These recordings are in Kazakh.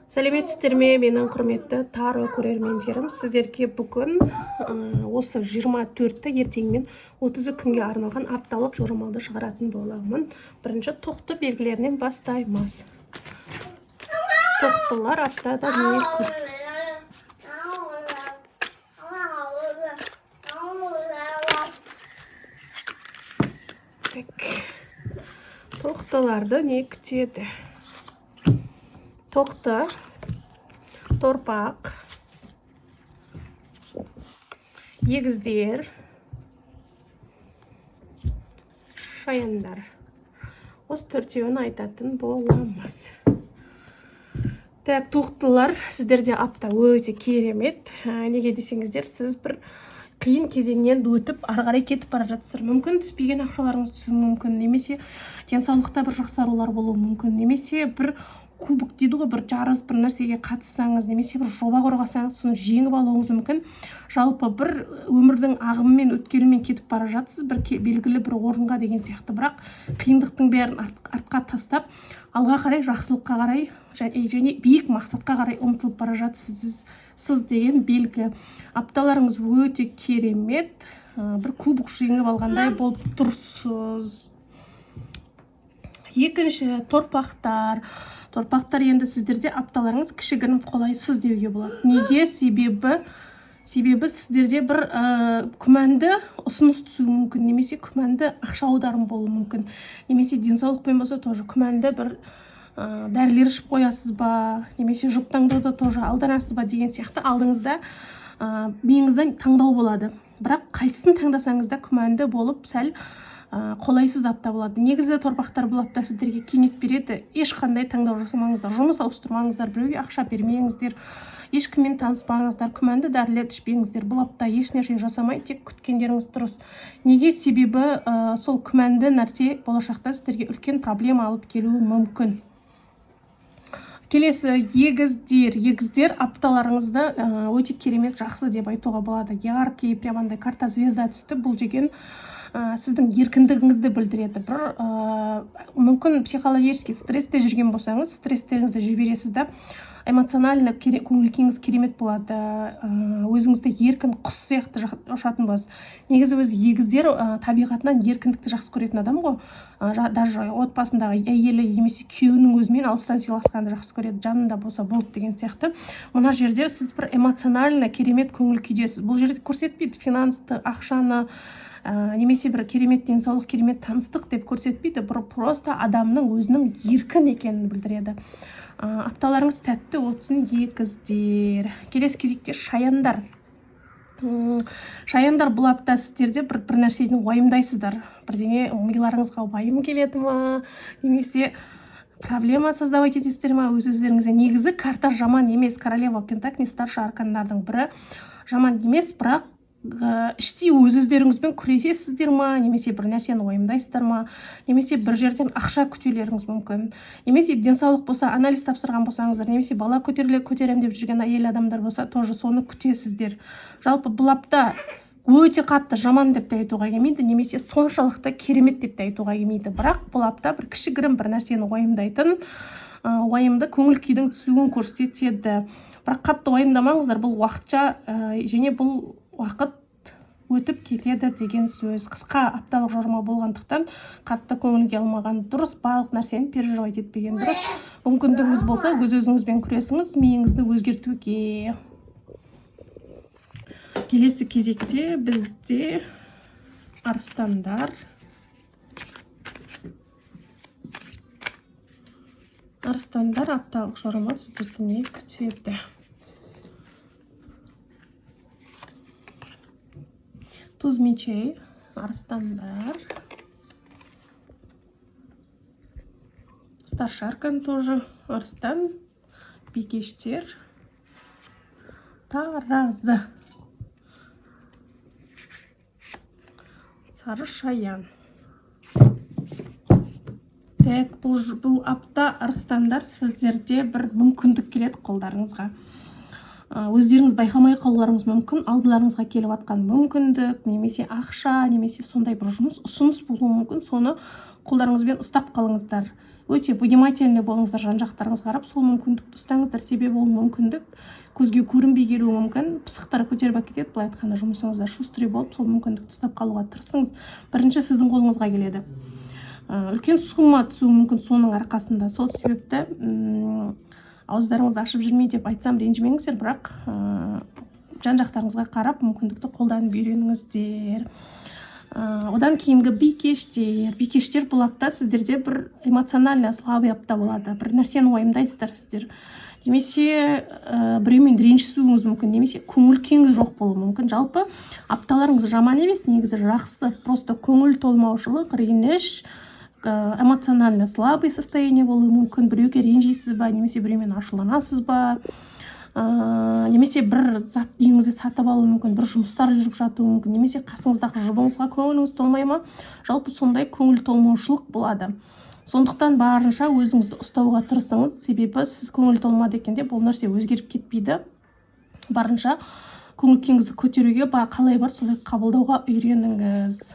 Сәлеметсіздер ме, менің құрметті тары көрермендерім. Сіздерге бүгін осы 24-ті ертеңмен 30 күнге арналған апталық жорамалды шығаратын боламын. Бірінші тоқты белгілерінен бастаймыз. Тоқтылар аптада не күн? Тоқтыларды не күтеді? Тоқты, торпақ, егіздер, шаяндар. Осы төртеуін айтатын боламыз. Так, тоқтылар, сіздерде апта өте керемет. Неге десеңіздер, сіз бір қиын кезеңнен өтіп, ары қарай кетіп бара жатсыздар. Мүмкін түспеген ақшаларыңыз түсуі мүмкін, немесе денсаулықта бір жақсарулар болуы мүмкін, немесе бір кубок дейді ғой, бір жарыс, бір нәрсеге қатыссаңыз, немесе бір жоба қорғасаңыз, соны жеңіп алуыңыз мүмкін. Жалпы бір өмірдің ағымымен өткелімен кетіп бара жатсыз, бір белгілі бір орынға деген сияқты. Бірақ қиындықтың бәрін артқа тастап, алға қарай, жақсылыққа қарай және биік мақсатқа қарай ұмтылып бара жатсыз. Сіз деген белгі. Апталарыңыз өте керемет. Бір кубок жеңіп алғандай болып тұрсыз. Екінші, торпақтар. Торпақтар енді сіздерде апталарыңыз кішігірім қолайсыз деуге болады. Неге? Себебі сіздерде бір күмәнді ұсыныс түсуі мүмкін, немесе күмәнді ақша аударым болуы мүмкін, немесе денсаулықпен болса тоже күмәнді бір дәрілер ішіп қоясыз ба, немесе жұп таңдауда тоже алданасыз ба деген сияқты алдыңызда миыңыздан таңдау болады. Бірақ қайсысын таңдасаңыз да күмәнді болып сәл қолайсыз апта болады. Негізі торпақтар бұл апта сіздерге кеңес береді. Ешқандай таңдау жасамаңыздар, жұмыс ауыстырмаңыздар, біреуге ақша бермеңіздер, ешкіммен таныспаңыздар, күмәнді дәрілер ішпеңіздер. Бұл апта ешнәрсе жасамай, тек күткендеріңіз дұрыс. Неге? Себебі сол күмәнді нәрсе болашақта сіздерге үлкен проблема алып келуі мүмкін. Келесі, егіздер. Егіздер апталарыңызды өте керемет жақсы деп айтуға болады. Яркий, прямандай карта звезда түсті. Бұл деген сіздің еркіндігіңізді білдіреді. Бір мүмкін психологически стрессте жүрген болсаңыз, стресстеріңізді жібересіз да, эмоционально көңіл-күйіңіз керемет болады. Өзіңізді еркін құс сияқты ұшатын боласыз. Негізі өзі егіздер табиғатынан еркіндікті жақсы көретін адам ғой. Даже отбасындағы әйелі немесе күйеуінің өзімен алыстан сыйласқанды жақсы көреді, жанында болса болды деген сияқты. Мына жерде сіз бір эмоционально керемет көңіл күйдесіз. Бұл жерде көрсетпейді финансты, ақшаны, немесе бір керемет денсаулық, керемет таныстық деп көрсетпейді. Бір просто адамның өзінің еркін екенін білдіреді. Апталарыңыз сәтті өтсін, егіздер. Келесі кезекте шаяндар. Шаяндар, бұл апта сіздерде бір нәрседен уайымдайсыздар. Бірдеңе миларыңызға уайым келеді ма, немесе проблема создавать етесіздер ма өз-өздеріңізге. Негізі карта жаман емес. Королева пентакль, старший аркандардың бірі жаман емес, бірақ іштей өз-өздеріңізбен күресесіздер ма, немесе бір нәрсені уайымдайсыздар ма, немесе бір жерден ақша күтулеріңіз мүмкін, немесе денсаулық болса анализ тапсырған болсаңыздар, немесе бала көтерем деп жүрген әйел адамдар болса, тоже соны күтесіздер. Жалпы бұл апта өте қатты жаман деп те айтуға келмейді, немесе соншалықты керемет деп те айтуға келмейді. Бірақ бұл апта бір кішігірім бір нәрсені уайымдайтын, уайымды көңіл күйдің түсуін көрсетеді. Бірақ қатты уайымдамаңыздар, бұл уақытша және бұл уақыт өтіп кетеді деген сөз. Қысқа апталық жарма болғандықтан қатты көңілге алмаған дұрыс, барлық нәрсені переживать етпеген дұрыс. Мүмкіндігіңіз болса, өз-өзіңізбен күресіңіз, миыңызды өзгертуге. Келесі кезекте бізде арыстандар. Арыстандар, апталық жарма сіздерді не күтеді? Туз мечей, арыстандар. Старший аркан тоже арыстан, бикештер, таразы, сары шаян. Так, бұл апта арыстандар сіздерде бір мүмкіндік келеді қолдарыңызға. Өздеріңіз байқамай қалуларыңыз мүмкін, алдыларыңызға келіп атқан мүмкіндік, немесе ақша, немесе сондай бір жұмыс ұсыныс болуы мүмкін. Соны қолдарыңызбен ұстап қалыңыздар. өте внимательный болыңыздар, жан жақтарыңызға қарап сол мүмкіндікті ұстаңыздар. Себебі ол мүмкіндік көзге көрінбей келуі мүмкін, пысықтар көтеріп әкетеді. Былай айтқанда жұмысыңызда шустрый болып сол мүмкіндікті ұстап қалуға тырысыңыз. Бірінші сіздің қолыңызға келеді. Үлкен сумма түсуі мүмкін соның арқасында. Сол себепті ауыздарыңызды ашып жүрмей деп айтсам ренжімеңіздер, бірақ жан жақтарыңызға қарап мүмкіндікті қолданып үйреніңіздер. Одан кейінгі бикештер бұл апта сіздерде бір эмоционально слабый апта болады. Бір нәрсені уайымдайсыздар сіздер. Немесе біреумен ренжісуіңіз мүмкін, немесе көңіл күйіңіз жоқ болуы мүмкін. Жалпы апталарыңыз жаман емес, негізі жақсы. Просто көңіл толмаушылық, реніш, эмоционально слабый состояние болуы мүмкін. Біреуге ренжисіз ба, немесе біреумен ашуланасыз ба, немесе бір зат үйіңізде сатып алуы мүмкін, бір жұмыстар жүріп жатуы мүмкін, немесе қасыңыздағы жұбыңызға көңіліңіз толмай ма. Жалпы сондай көңіл толмаушылық болады. Сондықтан барынша өзіңізді ұстауға тырысыңыз, себебі сіз көңіл толмады екенде бұл нәрсе өзгеріп кетпейді. Барынша көңіл күйіңізді көтеруге қалай бар солай қабылдауға үйреніңіз.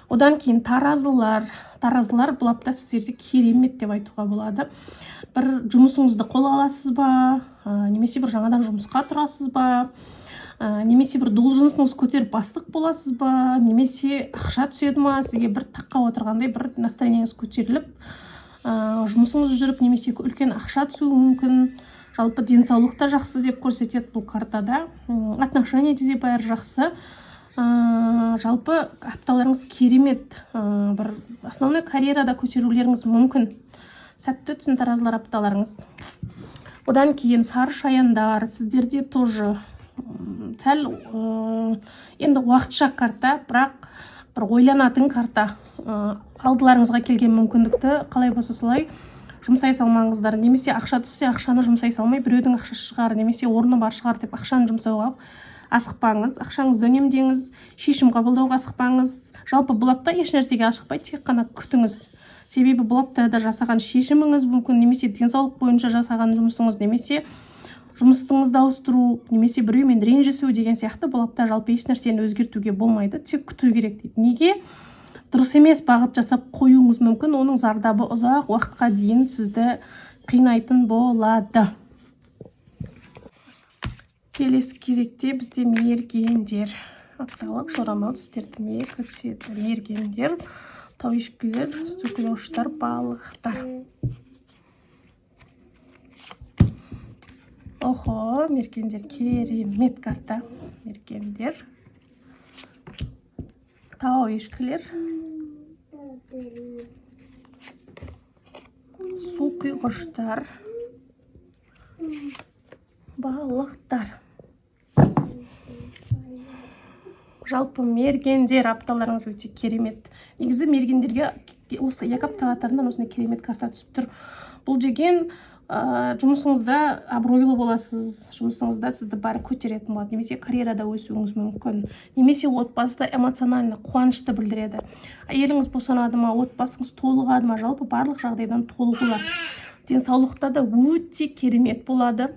Одан кейін таразылар бұл апта сіздерде керемет деп айтуға болады. Бір жұмысыңызды қолға аласыз ба, немесе бір жаңадан жұмысқа тұрасыз ба, немесе бір должностыңыз көтеріп бастық боласыз ба, немесе ақша түседі ма, сізге бір таққа отырғандай бір настроениеңіз көтеріліп, жұмысыңыз жүріп, немесе үлкен ақша түсуі мүмкін. Жалпы денсаулықта жақсы деп көрсетеді бұл картада. Отношениеде де бәрі жақсы. Жалпы апталарыңыз керемет. Бір основной карьерада көтерулеріңіз мүмкін. Сәтті өтсін таразылар апталарыңыз. Одан кейін сары шаяндар, сіздерде тоже сәл енді уақытша карта, бірақ бір ойланатын карта. Алдыларыңызға келген мүмкіндікті қалай болса солай жұмсай салмаңыздар. Немесе ақша түссе ақшаны жұмсай салмай, біреудің ақшасы шығар, немесе орны бар шығар деп ақшаны жұмсауға асықпаңыз. Ақшаңызды үнемдеңіз, шешім қабылдауға асықпаңыз. Жалпы бұл апта еш нәрсеге ашықпай, тек қана күтіңіз. Себебі бұл аптада жасаған шешіміңіз мүмкін, немесе денсаулық бойынша жасаған жұмысыңыз, немесе жұмысыңызды ауыстыру, немесе біреумен ренжісу деген сияқты бұл апта жалпы еш нәрсені өзгертуге болмайды, тек күту керек дейді. Неге? Дұрыс емес бағыт жасап қоюыңыз мүмкін, оның зардабы ұзақ уақытқа дейін сізді қинайтын болады. Келесі кезекте бізде мергендер. Апталық жорамал сіздерді не көрсетеді? Мергендер, тауешкілер, сүтқұйғыштар, балықтар. Охо, мергендер керемет карта. Мергендер, тауешкілер, сүтқұйғыштар, балықтар. Жалпы мергендер апталарыңыз өте керемет. Негізі мергендерге осы екі апта қатарынан осындай керемет карта түсіп тұр. Бұл деген жұмысыңызда абыройлы боласыз, жұмысыңызда сізді бәрі көтеретін болады, немесе карьерада өсуіңіз мүмкін, немесе отбасыда эмоционально қуанышты білдіреді. Әйеліңіз босанады ма, отбасыңыз толығады ма, жалпы барлық жағдайдан толығулар. Денсаулықта да өте керемет болады.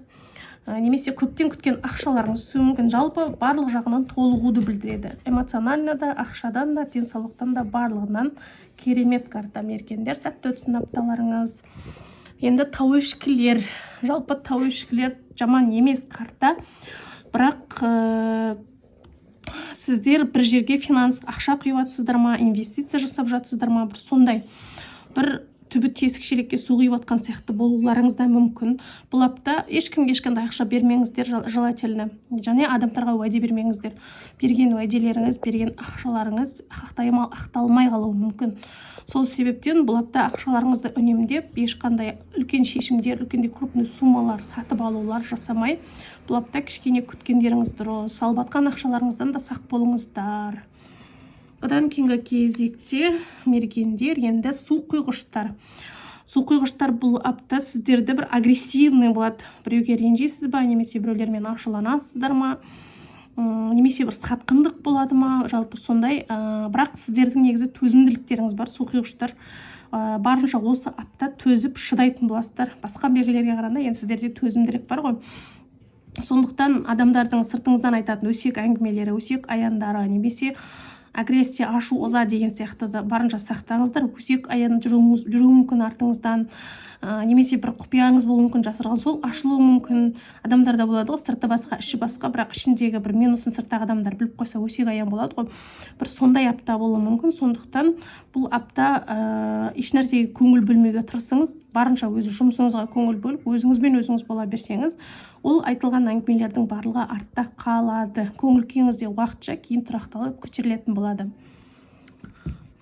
Немесе көптен күткен ақшаларыңыз түсуі мүмкін. Жалпы барлық жағынан толығуды білдіреді. Эмоционально да, ақшадан да, денсаулықтан да барлығынан керемет карта. Мергендер, сәтті өтсін апталарыңыз. Енді тауешкілер. Жалпы тауешкілер жаман емес карта. Бірақ сіздер бір жерге ақша құйып жатсыздар ма, инвестиция жасап жатсыздар ма, бір сондай бір түбі тесік шелекке су құйып жатқан сияқты болуларыңыз да мүмкін. Бұл апта ешкімге ешқандай ақша бермеңіздер, желательно. Және адамдарға уәде бермеңіздер. Берген уәделеріңіз, берген ақшаларыңыз ақталмай қалуы мүмкін. Сол себептен бұл апта ақшаларыңызды үнемдеп, ешқандай үлкен шешімдер, үлкендей крупный суммалар сатып алулар жасамай, бұл апта кішкене күткендеріңіз дұрыс. Салбатқан ақшаларыңыздан да сақ болыңыздар. Одан кейінгі кезекте мергендер, енді сүтқұйғыштар. Сүтқұйғыштар бұл апта сіздерді бір агрессивный болады. Біреуге ренжисіз ба, немесе біреулермен ашуланасыздар ма, немесе бір сатқындық болады ма, жалпы сондай. Бірақ сіздердің негізі төзімділіктеріңіз бар, сүтқұйғыштар. Барынша осы апта төзіп шыдайтын боласыздар. Басқа белгілерге қарағанда енді сіздерде төзімділік бар ғой. Сондықтан адамдардың сыртыңыздан айтатын өсек әңгімелері, өсек аяндары, немесе агрессия, ашу, ыза деген сияқты да барынша сақтаңыздар. Өсек аян жүруі мүмкін артыңыздан, немесе бір құпияңыз болуы мүмкін жасырған, сол ашылуы мүмкін. Адамдарда болады ғой, сырты басқа, іші басқа, бірақ ішіндегі бір минусын сырттағы адамдар біліп қойса өсек аян болады ғой. Бір сондай апта болуы мүмкін. Сондықтан бұл апта ешнәрсеге көңіл бөлмеуге тырысыңыз. Барынша өз жұмысыңызға көңіл бөліп, өзіңізбен өзіңіз бола берсеңіз, ол айтылған әңгімелердің барлығы артта қалады. Көңіл күйіңіз де уақытша кейін тұрақталып көтерілетін болады.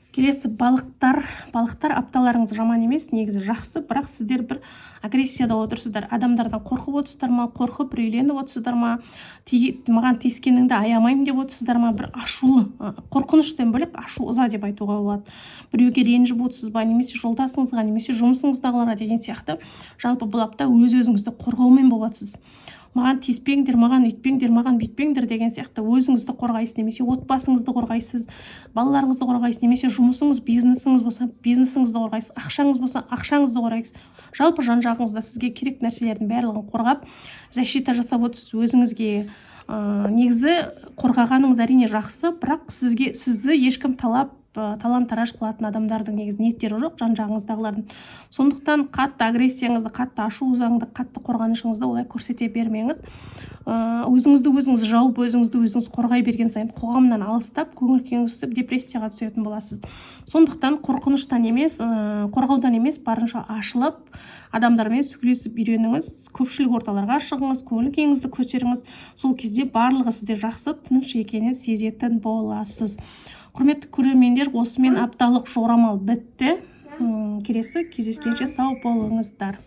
Келесі балықтар. Балықтар, апталарыңыз жаман емес, негізі жақсы, бірақ сіздер бір агрессияда отырсыздар. Адамдардан қорқып отырсыздар ма, қорқып үрейленіп отырсыздар ма, маған тиіскеніңді аямаймын деп отырсыздар ма, бір ашулы, қорқыныштан бөлек ашу, ыза деп айтуға болады. Біреуге ренжіп отырсыз ба, немесе жолдасыңызға, немесе жұмысыңыздағыларға деген сияқты. Жалпы бұл апта өз-өзіңізді қорғаумен боласыз. Маған тиіспеңдер, маған үйтпеңдер, маған бүйтпеңдер деген сияқты өзіңізді қорғайсыз, немесе отбасыңызды қорғайсыз, балаларыңызды қорғайсыз, немесе жұмысыңыз, бизнесіңіз болса, бизнесіңізді қорғайсыз, ақшаңыз болса, ақшаңызды қорғайсыз. Жалпы жан-жағыңызда сізге керек нәрселердің барлығын қорғап, защита жасап отырсыз өзіңізге. Негізі қорғағаныңыз әрине жақсы, бірақ сізді ешкім талан-тараж қылатын адамдардың негізі ниеттері жоқ, жан-жағыңыздағылардың. Сондықтан қатты агрессияңызды, қатты ашу-ызаңды, қатты қорғанышыңызды олай көрсете бермеңіз. Өзіңізді өзіңіз жауып, өзіңізді өзіңіз қорғай берген сайын қоғамнан алыстап, көңіл күйіңіз түсіп, депрессияға түсетін боласыз. Сондықтан қорқыныштан емес, қорғаудан емес, барынша ашылып, адамдармен сөйлесіп үйреніңіз, көпшілік орталарға шығыңыз, көңіл күйіңізді көтеріңіз. Сол кезде барлығы сізде жақсы, тыныш екенін сезетін боласыз. Құрметті көрермендер, осымен апталық жорамал бітті. Келесі кездескенше сау болыңыздар.